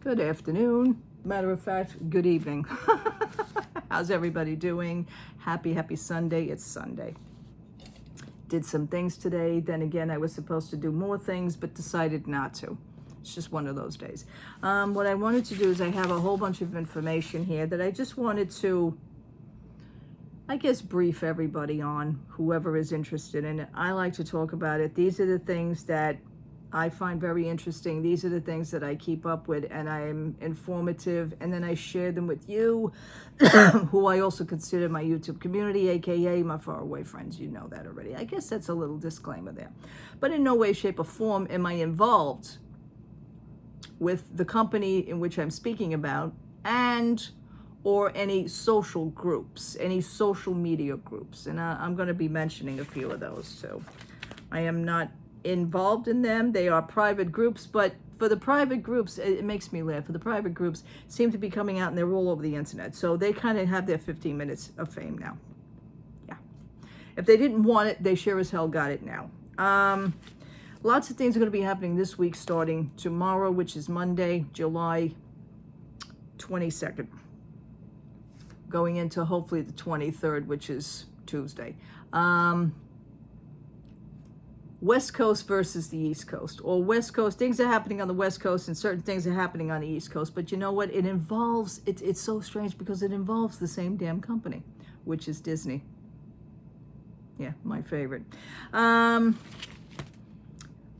Good afternoon. Matter of fact, good evening. How's everybody doing? Happy Sunday. It's Sunday. Did some things today. Then again, I was supposed to do more things, but decided not to. It's just one of those days. What I wanted to do is I have a whole bunch of information here that I just wanted to, I guess, brief everybody on, whoever is interested in it. I like to talk about it. These are the things that I find very interesting. These are the things that I keep up with, and I am informative, and then I share them with you, who I also consider my YouTube community, aka my faraway friends. You know that already. I guess that's a little disclaimer there. But in no way, shape, or form am I involved with the company in which I'm speaking about, and or any social groups, any social media groups. And I'm going to be mentioning a few of those too. I am not involved in them. They are private groups, but for the private groups, it makes me laugh. For the private groups seem to be coming out and they're all over the internet. So they kind of have their 15 minutes of fame now. Yeah. If they didn't want it, they sure as hell got it now. Lots of things are going to be happening this week, starting tomorrow, which is Monday, July 22nd. Going into hopefully the 23rd, which is Tuesday. West Coast versus the East Coast, or West Coast. Things are happening on the West Coast and certain things are happening on the East Coast. But you know what? It involves, it's so strange because it involves the same damn company, which is Disney. Yeah, my favorite.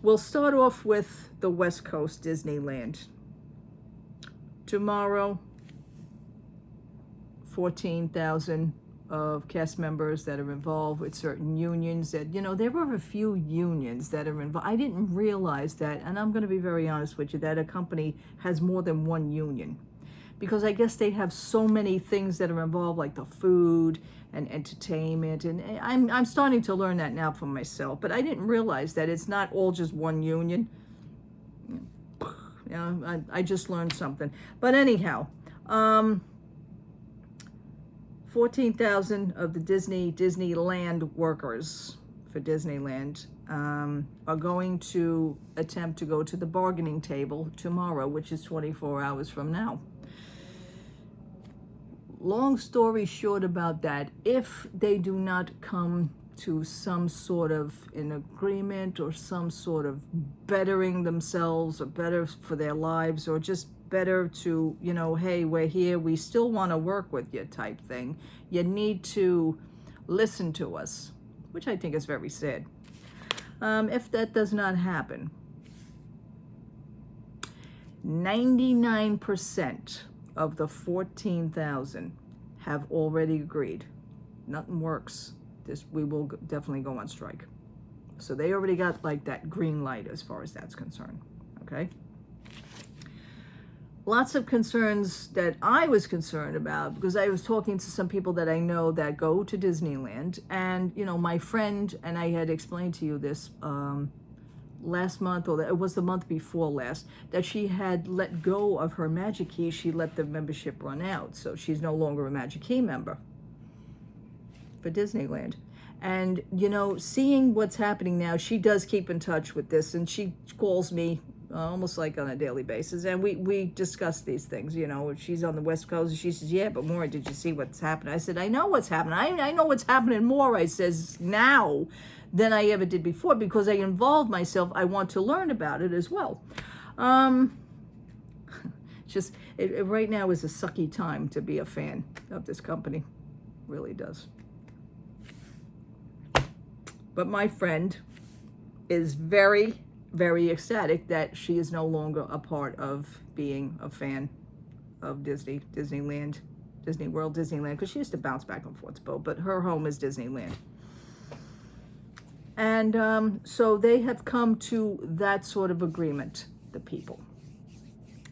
We'll start off with the West Coast, Disneyland. Tomorrow, 14,000 of cast members that are involved with certain unions that, you know, there were a few unions that are involved. I didn't realize that, and I'm going to be very honest with you, that a company has more than one union. Because I guess they have so many things that are involved, like the food and entertainment, and I'm starting to learn that now for myself. But I didn't realize that it's not all just one union. You know, I just learned something. But anyhow, 14,000 of the Disneyland workers for Disneyland are going to attempt to go to the bargaining table tomorrow, which is 24 hours from now. Long story short about that, if they do not come to some sort of an agreement or some sort of bettering themselves or better for their lives, or just better to, you know, hey, we're here, we still want to work with you type thing, you need to listen to us, which I think is very sad. If that does not happen, 99% of the 14,000 have already agreed. Nothing works. We will definitely go on strike. So they already got like that green light as far as that's concerned. Okay. Lots of concerns that I was concerned about, because I was talking to some people that I know that go to Disneyland, and, you know, my friend, and I had explained to you this last month, or it was the month before last, that she had let go of her Magic Key. She let the membership run out, so she's no longer a Magic Key member for Disneyland. And, you know, seeing what's happening now, she does keep in touch with this, and she calls me almost like on a daily basis, and we discuss these things. You know, she's on the West Coast, and she says, yeah, but Maura, did you see what's happening? I said, I know what's happening. I know what's happening more, I says, now than I ever did before, because I involve myself. I want to learn about it as well. Just right now is a sucky time to be a fan of this company. Really does. But my friend is very, very ecstatic that she is no longer a part of being a fan of Disneyland, Disney World, Disneyland, because she used to bounce back and forth to both, but her home is Disneyland. And so they have come to that sort of agreement, the people.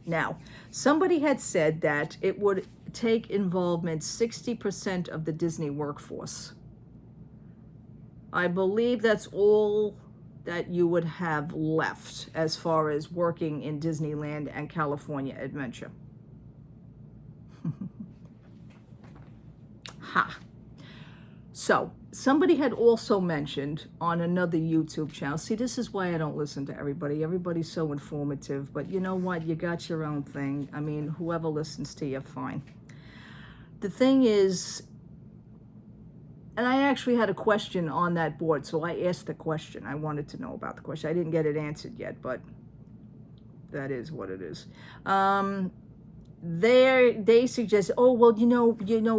Now, somebody had said that it would take involvement 60% of the Disney workforce. I believe that's all that you would have left as far as working in Disneyland and California Adventure. Ha. So somebody had also mentioned on another YouTube channel, see, this is why I don't listen to everybody. Everybody's so informative, but you know what? You got your own thing. I mean, whoever listens to you, fine. The thing is, and I actually had a question on that board, so I asked the question. I wanted to know about the question. I didn't get it answered yet, but that is what it is. They suggest, oh, well,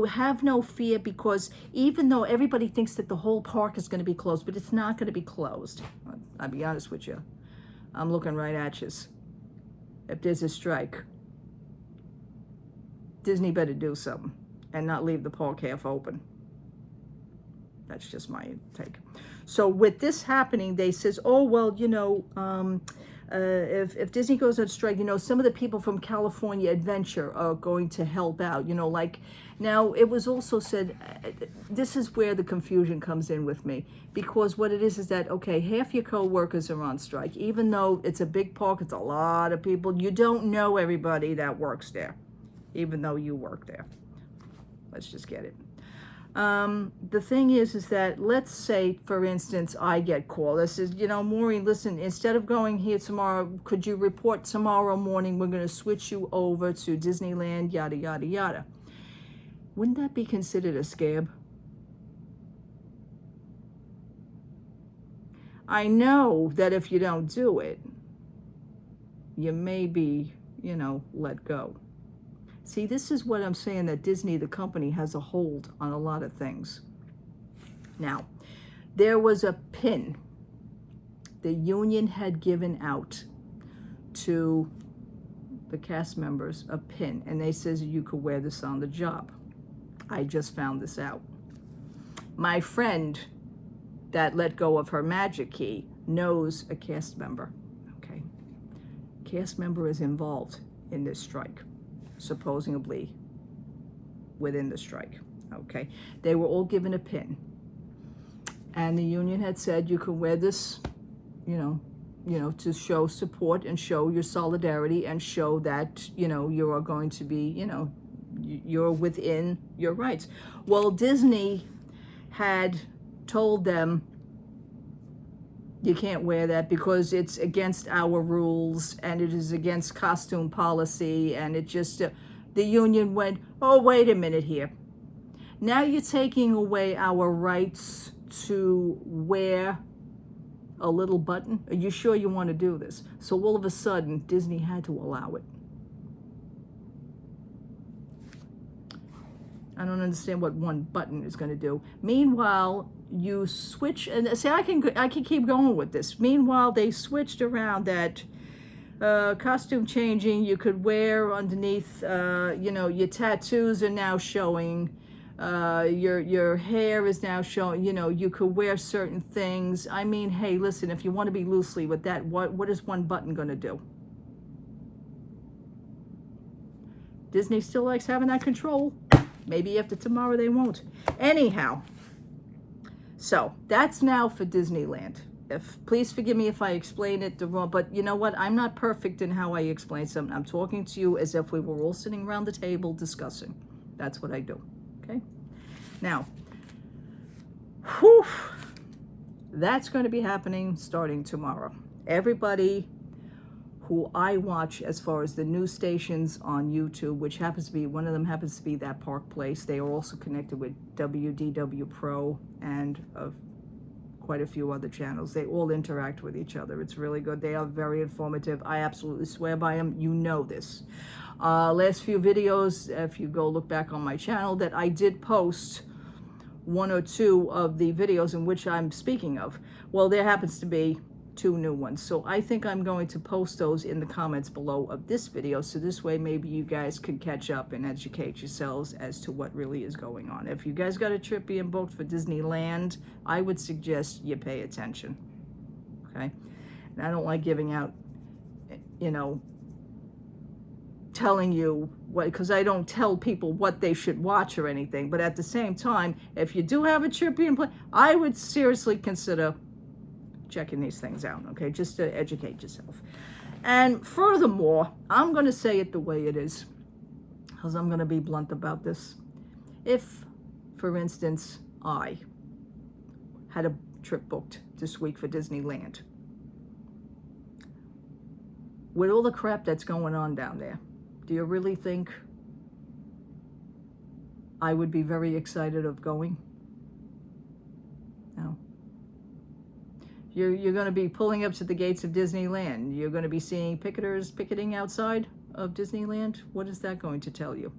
have no fear, because even though everybody thinks that the whole park is going to be closed, but it's not going to be closed. I'll be honest with you. I'm looking right at you. If there's a strike, Disney better do something and not leave the park half open. That's just my take. So with this happening, they says, oh, well, if Disney goes on strike, some of the people from California Adventure are going to help out, now it was also said, this is where the confusion comes in with me, because what it is that, okay, half your co-workers are on strike, even though it's a big park, it's a lot of people, you don't know everybody that works there, even though you work there. Let's just get it. The thing is that, let's say, for instance, I get called. This is, Maureen, listen, instead of going here tomorrow, could you report tomorrow morning? We're going to switch you over to Disneyland, yada, yada, yada. Wouldn't that be considered a scab? I know that if you don't do it, you may be, let go. See, this is what I'm saying, that Disney, the company, has a hold on a lot of things. Now, there was a pin the union had given out to the cast members, a pin, and they says you could wear this on the job. I just found this out. My friend that let go of her magic key knows a cast member, okay? Cast member is involved in this strike, supposedly within the strike, okay? They were all given a pin, and the union had said you can wear this, to show support and show your solidarity and show that, you are going to be, you're within your rights. Well, Disney had told them, you can't wear that because it's against our rules and it is against costume policy, and it just, the union went, oh, wait a minute here. Now you're taking away our rights to wear a little button. Are you sure you want to do this? So all of a sudden, Disney had to allow it. I don't understand what one button is going to do. Meanwhile, you switch, and see, I can keep going with this. Meanwhile, they switched around that costume changing. You could wear underneath, your tattoos are now showing. Your hair is now showing. You could wear certain things. I mean, hey, listen, if you want to be loosely with that, what is one button going to do? Disney still likes having that control. Maybe after tomorrow they won't. Anyhow, so that's now for Disneyland. Please forgive me if I explain it the wrong, but you know what? I'm not perfect in how I explain something. I'm talking to you as if we were all sitting around the table discussing. That's what I do, okay? Now, that's going to be happening starting tomorrow. Everybody who I watch as far as the news stations on YouTube, which happens to be, one of them happens to be that Park Place. They are also connected with WDW Pro and quite a few other channels. They all interact with each other. It's really good. They are very informative. I absolutely swear by them. You know this. Last few videos, if you go look back on my channel, that I did post one or two of the videos in which I'm speaking of. Well, there happens to be 2 new ones. So I think I'm going to post those in the comments below of this video. So this way, maybe you guys can catch up and educate yourselves as to what really is going on. If you guys got a trip being booked for Disneyland, I would suggest you pay attention. Okay. And I don't like giving out, telling you what, because I don't tell people what they should watch or anything. But at the same time, if you do have a trip being planned, I would seriously consider checking these things out, okay, just to educate yourself. And furthermore, I'm going to say it the way it is, because I'm going to be blunt about this. If, for instance, I had a trip booked this week for Disneyland. With all the crap that's going on down there, do you really think I would be very excited of going? No. You're going to be pulling up to the gates of Disneyland. You're going to be seeing picketers picketing outside of Disneyland. What is that going to tell you?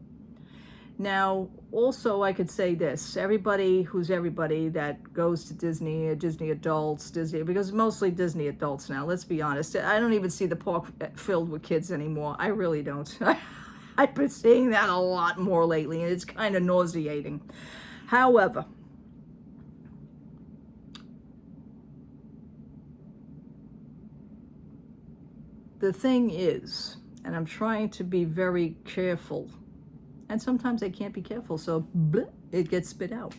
Now, also, I could say this. Everybody that goes to Disney, Disney adults, Disney, because mostly Disney adults now, let's be honest. I don't even see the park filled with kids anymore. I really don't. I've been seeing that a lot more lately, and it's kind of nauseating. However, the thing is, and I'm trying to be very careful, and sometimes I can't be careful, so bleh, it gets spit out.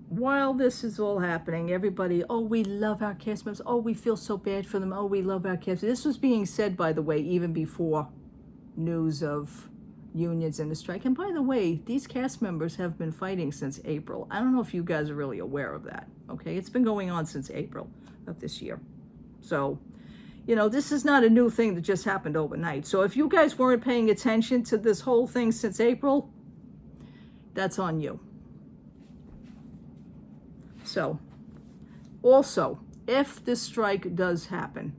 While this is all happening, everybody, oh, we love our cast members. Oh, we feel so bad for them. Oh, we love our cast. This was being said, by the way, even before news of unions and the strike. And by the way, these cast members have been fighting since April. I don't know if you guys are really aware of that, okay? It's been going on since April of this year. So, you know, this is not a new thing that just happened overnight. So if you guys weren't paying attention to this whole thing since April, that's on you. So, also, if this strike does happen,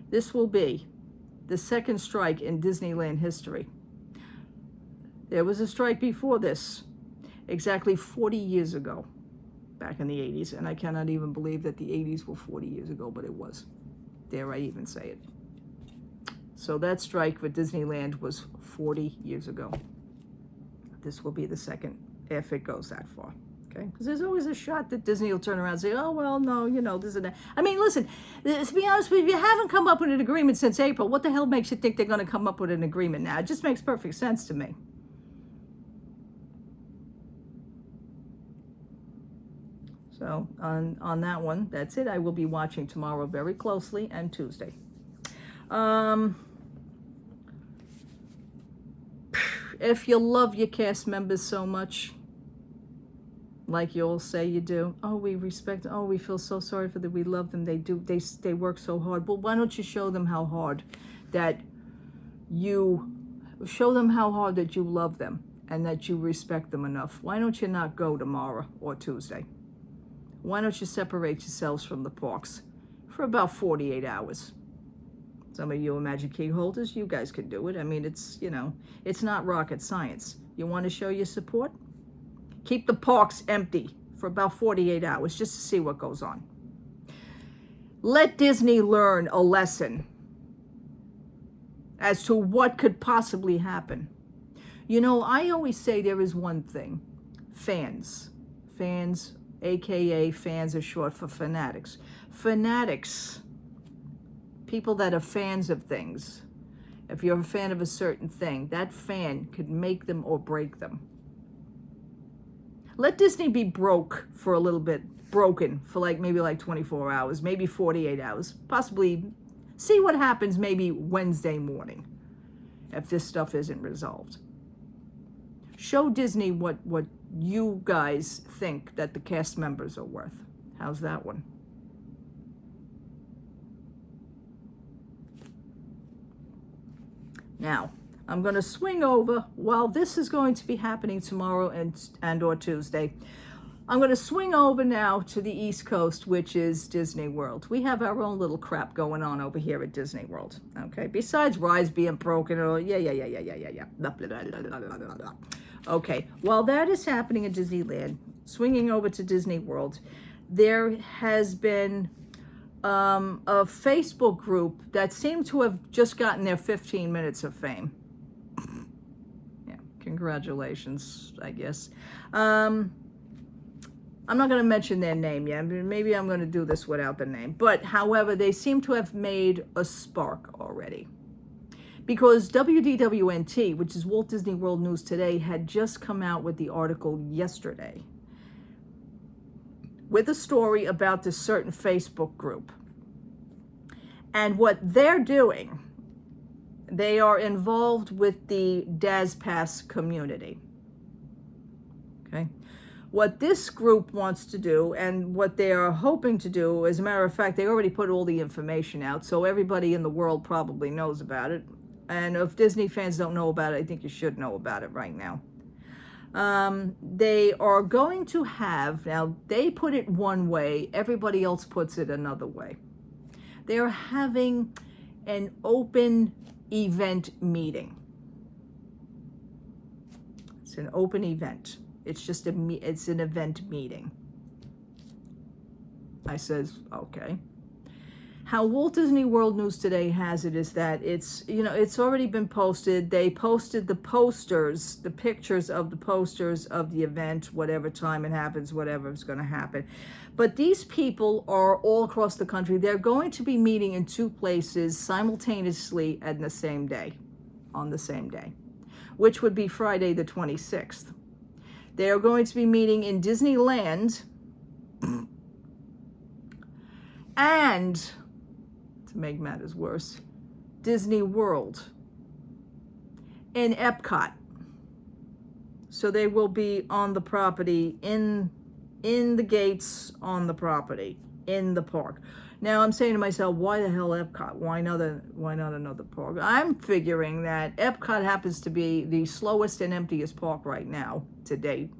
this will be the second strike in Disneyland history. There was a strike before this, exactly 40 years ago, back in the 80s, and I cannot even believe that the 80s were 40 years ago, but it was. Dare I even say it. So that strike for Disneyland was 40 years ago. This will be the second, if it goes that far, okay? Because there's always a shot that Disney will turn around and say, oh, well, no, you know, this and that. I mean, listen, to be honest with you, if you haven't come up with an agreement since April, what the hell makes you think they're going to come up with an agreement now? It just makes perfect sense to me. So on that one, that's it. I will be watching tomorrow very closely and Tuesday. If you love your cast members so much, like you all say you do, oh, we respect, oh, we feel so sorry for them, we love them, they work so hard. Well, why don't you show them how hard that you love them and that you respect them enough? Why don't you not go tomorrow or Tuesday? Why don't you separate yourselves from the parks for about 48 hours? Some of you are Magic Key holders, you guys can do it. I mean, it's, you know, it's not rocket science. You want to show your support? Keep the parks empty for about 48 hours just to see what goes on. Let Disney learn a lesson as to what could possibly happen. You know, I always say there is one thing. Fans, AKA fans are short for fanatics. Fanatics, people that are fans of things. If you're a fan of a certain thing, that fan could make them or break them. Let Disney be broken for maybe like 24 hours, maybe 48 hours, possibly see what happens maybe Wednesday morning if this stuff isn't resolved. Show Disney what you guys think that the cast members are worth. How's that one? Now, I'm going to swing over, while this is going to be happening tomorrow and or Tuesday, I'm going to swing over now to the East Coast, which is Disney World. We have our own little crap going on over here at Disney World, okay? Besides rides being broken, or blah, blah, blah, blah, blah. Okay, while that is happening at Disneyland, swinging over to Disney World, there has been a Facebook group that seemed to have just gotten their 15 minutes of fame. Yeah, congratulations, I guess. I'm not going to mention their name yet. Maybe I'm going to do this without the name. But, however, they seem to have made a spark already. Because WDWNT, which is Walt Disney World News Today, had just come out with the article yesterday with a story about this certain Facebook group. And what they're doing, they are involved with the DazPass community. Okay. What this group wants to do and what they are hoping to do, as a matter of fact, they already put all the information out, so everybody in the world probably knows about it. And if Disney fans don't know about it, I think you should know about it right now. They are going to have, now they put it one way, everybody else puts it another way. They're having an open event meeting. It's an open event. It's just it's an event meeting. I says, okay. How Walt Disney World News Today has it is that it's, it's already been posted. They posted the posters, the pictures of the posters of the event, whatever time it happens, whatever is going to happen. But these people are all across the country. They're going to be meeting in two places simultaneously on the same day, which would be Friday the 26th. They are going to be meeting in Disneyland and, to make matters worse, Disney World in Epcot. So they will be on the property, in the gates on the property, in the park. Now I'm saying to myself, why the hell Epcot? Why not another park? I'm figuring that Epcot happens to be the slowest and emptiest park right now to date,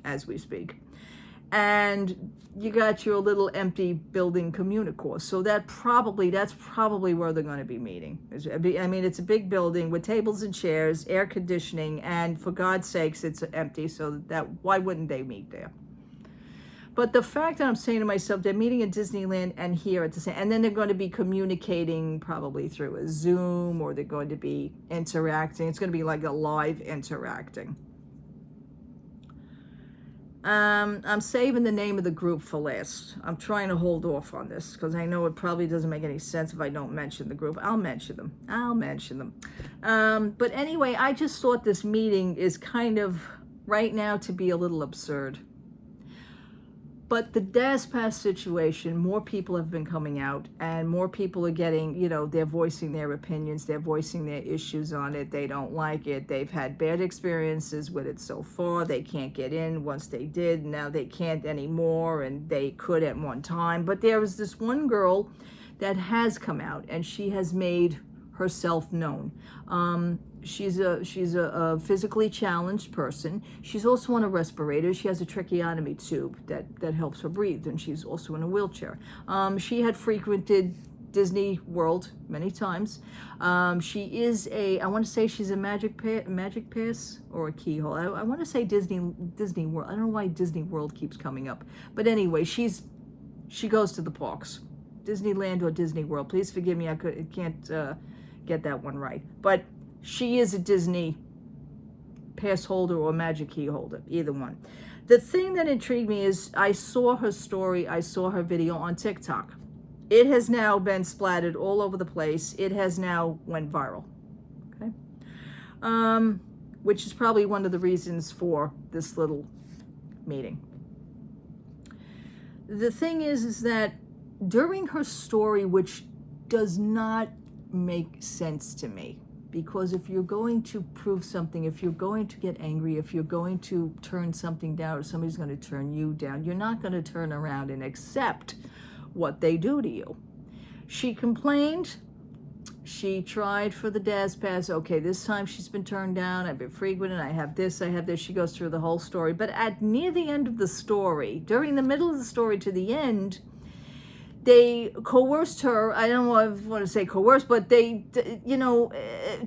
as we speak. And you got your little empty building Communicore. So that's probably where they're going to be meeting. I mean, it's a big building with tables and chairs, air conditioning, and for God's sakes, it's empty. So why wouldn't they meet there? But the fact that I'm saying to myself, they're meeting at Disneyland and here at the same, and then they're going to be communicating probably through a Zoom, or they're going to be interacting. It's going to be like a live interacting. I'm saving the name of the group for last. I'm trying to hold off on this because I know it probably doesn't make any sense if I don't mention the group. I'll mention them. But anyway, I just thought this meeting is kind of right now to be a little absurd. But the DazPass situation, more people have been coming out and more people are getting, they're voicing their opinions, they're voicing their issues on it. They don't like it. They've had bad experiences with it so far. They can't get in. Once they did, now they can't anymore, and they could at one time. But there was this one girl that has come out and she has made herself known. She's a physically challenged person. She's also on a respirator. She has a tracheotomy tube that helps her breathe, and she's also in a wheelchair. She had frequented Disney World many times. She is I want to say she's a magic pass or a keyhole. I want to say Disney World. I don't know why Disney World keeps coming up, but anyway, she goes to the parks, Disneyland or Disney World. Please forgive me, I can't get that one right, but she is a Disney pass holder or magic key holder, either one. The thing that intrigued me is I saw her story, I saw her video on TikTok. It has now been splattered all over the place. It has now went viral, okay? Which is probably one of the reasons for this little meeting. The thing is that during her story, which does not make sense to me, because if you're going to prove something, if you're going to get angry, if you're going to turn something down, or somebody's going to turn you down, you're not going to turn around and accept what they do to you. She complained. She tried for the DazPass. Okay, this time she's been turned down. I've been frequented. I have this. She goes through the whole story. But at near the end of the story, during the middle of the story to the end, they coerced her. I don't want to say coerced, but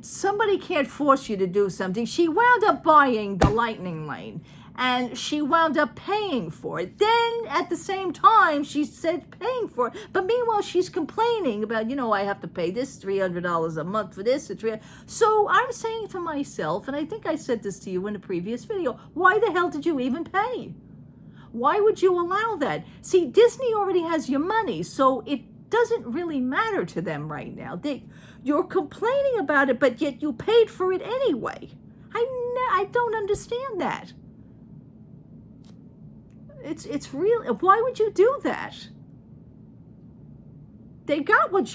somebody can't force you to do something. She wound up buying the Lightning Lane, and she wound up paying for it. Then, at the same time, she said paying for it. But meanwhile, she's complaining about, I have to pay this $300 a month for this. So I'm saying to myself, and I think I said this to you in a previous video, why the hell did you even pay? Why would you allow that? See, Disney already has your money, so it doesn't really matter to them right now. You're complaining about it, but yet you paid for it anyway. I don't understand that. It's real. Why would you do that? they got what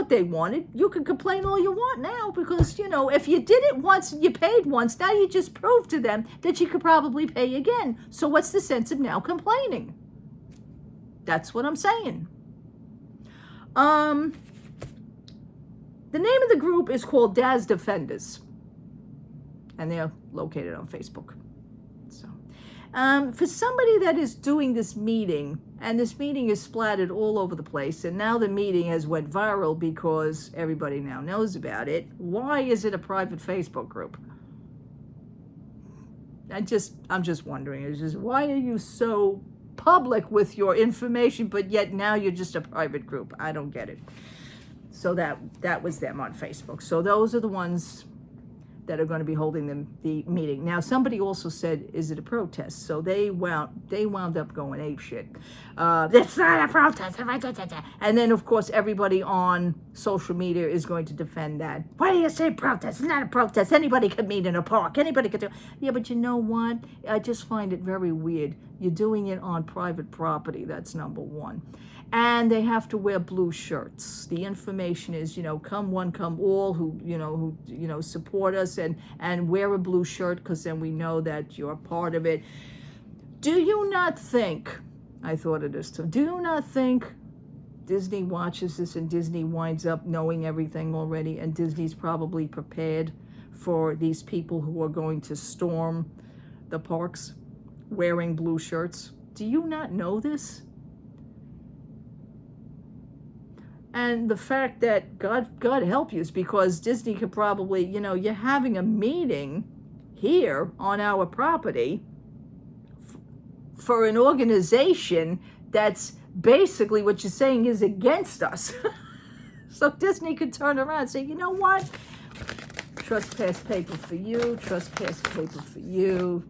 they wanted. You can complain all you want now because, if you did it once and you paid once, now you just proved to them that you could probably pay again. So what's the sense of now complaining? That's what I'm saying. The name of the group is called Daz Defenders, and they're located on Facebook. So, for somebody that is doing this meeting, and this meeting is splattered all over the place, and now the meeting has went viral because everybody now knows about it. Why is it a private Facebook group? I'm just wondering. It's just, why are you so public with your information, but yet now you're just a private group? I don't get it. So that was them on Facebook. So those are the ones that are going to be holding the meeting. Now, somebody also said, is it a protest? So they wound up going apeshit. It's not a protest. And then, of course, everybody on social media is going to defend that. Why do you say protest? It's not a protest. Anybody can meet in a park. Anybody can do. Yeah, but you know what? I just find it very weird. You're doing it on private property. That's number one. And they have to wear blue shirts. The information is, come one, come all, who support us and wear a blue shirt, because then we know that you're part of it. Do you not think, I thought of this too, do you not think Disney watches this and Disney winds up knowing everything already, and Disney's probably prepared for these people who are going to storm the parks wearing blue shirts? Do you not know this? And the fact that God help you is because Disney could probably, you're having a meeting here on our property for an organization that's basically what you're saying is against us. So Disney could turn around and say, you know what? Trespass paper for you, trespass paper for you,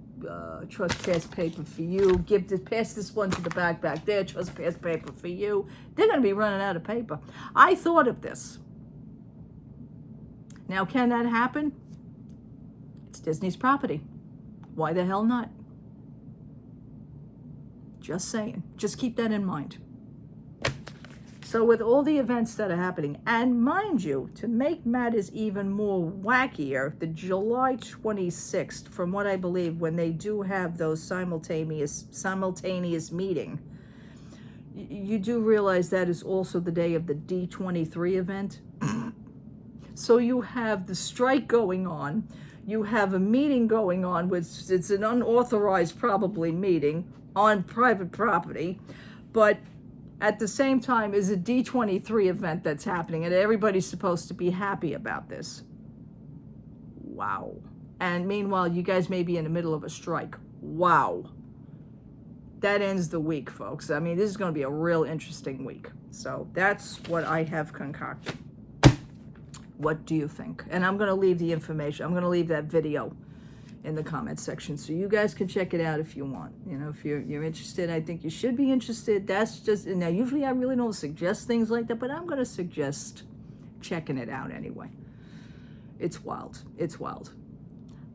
trespass paper for you, pass this one to the back there, trespass paper for you. They're going to be running out of paper. I thought of this. Now, can that happen? It's Disney's property. Why the hell not? Just saying. Just keep that in mind. So with all the events that are happening, and mind you, to make matters even more wackier, the July 26th, from what I believe, when they do have those simultaneous meeting, you do realize that is also the day of the D23 event. So you have the strike going on, you have a meeting going on, which it's an unauthorized probably meeting on private property, but at the same time is a D23 event that's happening, and everybody's supposed to be happy about this. Wow. And meanwhile, you guys may be in the middle of a strike. Wow. That ends the week, folks. I mean, this is going to be a real interesting week. So that's what I have concocted. What do you think? And I'm going to leave the information. I'm going to leave that video in the comments section, so you guys can check it out if you want. If you're interested, I think you should be interested. That's just, now usually I really don't suggest things like that, but I'm going to suggest checking it out anyway. It's wild. It's wild.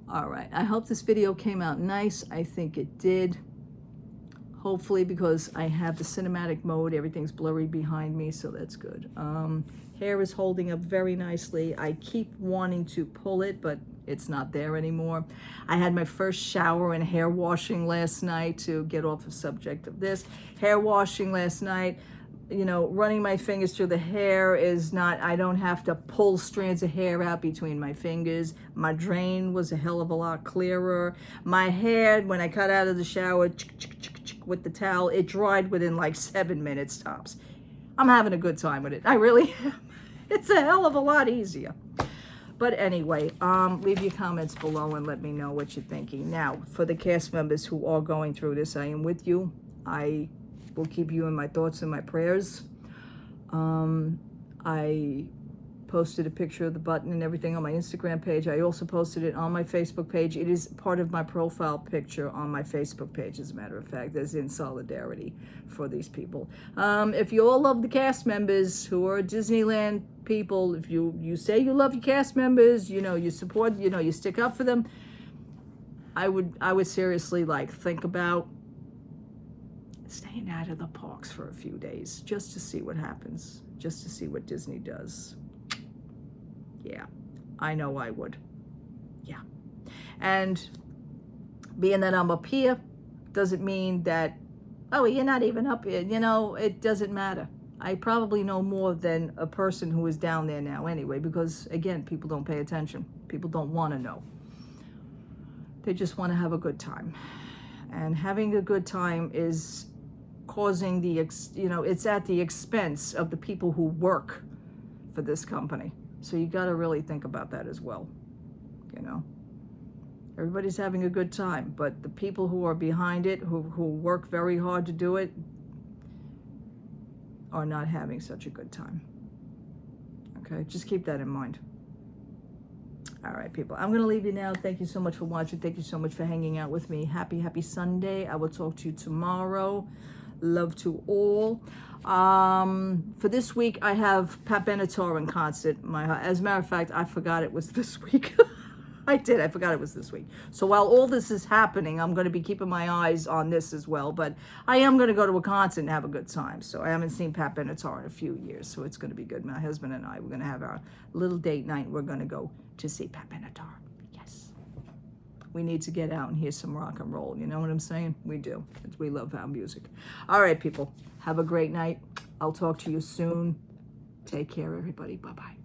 All right. I hope this video came out nice. I think it did. Hopefully, because I have the cinematic mode, everything's blurry behind me, so that's good. Hair is holding up very nicely. I keep wanting to pull it, but it's not there anymore. I had my first shower and hair washing last night, to get off the subject of this. Hair washing last night, running my fingers through the hair is not, I don't have to pull strands of hair out between my fingers. My drain was a hell of a lot clearer. My hair, when I got out of the shower, with the towel, it dried within like 7 minutes tops. I'm having a good time with it. I really am. It's a hell of a lot easier. But anyway, leave your comments below and let me know what you're thinking. Now, for the cast members who are going through this, I am with you. I will keep you in my thoughts and my prayers. I posted a picture of the button and everything on my Instagram page. I also posted it on my Facebook page. It is part of my profile picture on my Facebook page, as a matter of fact, as in solidarity for these people. If you all love the cast members who are Disneyland people, if you say you love your cast members, you support, you stick up for them, I would seriously think about staying out of the parks for a few days just to see what happens. just to see what Disney does. Yeah, I know I would. Yeah. And being that I'm up here doesn't mean that, oh, you're not even up here. You know, it doesn't matter. I probably know more than a person who is down there now anyway, because again, people don't pay attention. People don't want to know. They just want to have a good time. And having a good time is causing it's at the expense of the people who work for this company. So you got to really think about that as well. You know, everybody's having a good time, but the people who are behind it, who work very hard to do it, are not having such a good time. Okay, just keep that in mind. All right, people, I'm going to leave you now. Thank you so much for watching. Thank you so much for hanging out with me. Happy Sunday. I will talk to you tomorrow. Love to all. For this week, I have Pat Benatar in concert. As a matter of fact, I forgot it was this week. I forgot it was this week. So while all this is happening, I'm going to be keeping my eyes on this as well. But I am going to go to a concert and have a good time. So I haven't seen Pat Benatar in a few years. So it's going to be good. My husband and I, we're going to have our little date night. We're going to go to see Pat Benatar. Yes. We need to get out and hear some rock and roll. You know what I'm saying? We do. We love our music. All right, people. Have a great night. I'll talk to you soon. Take care, everybody. Bye-bye.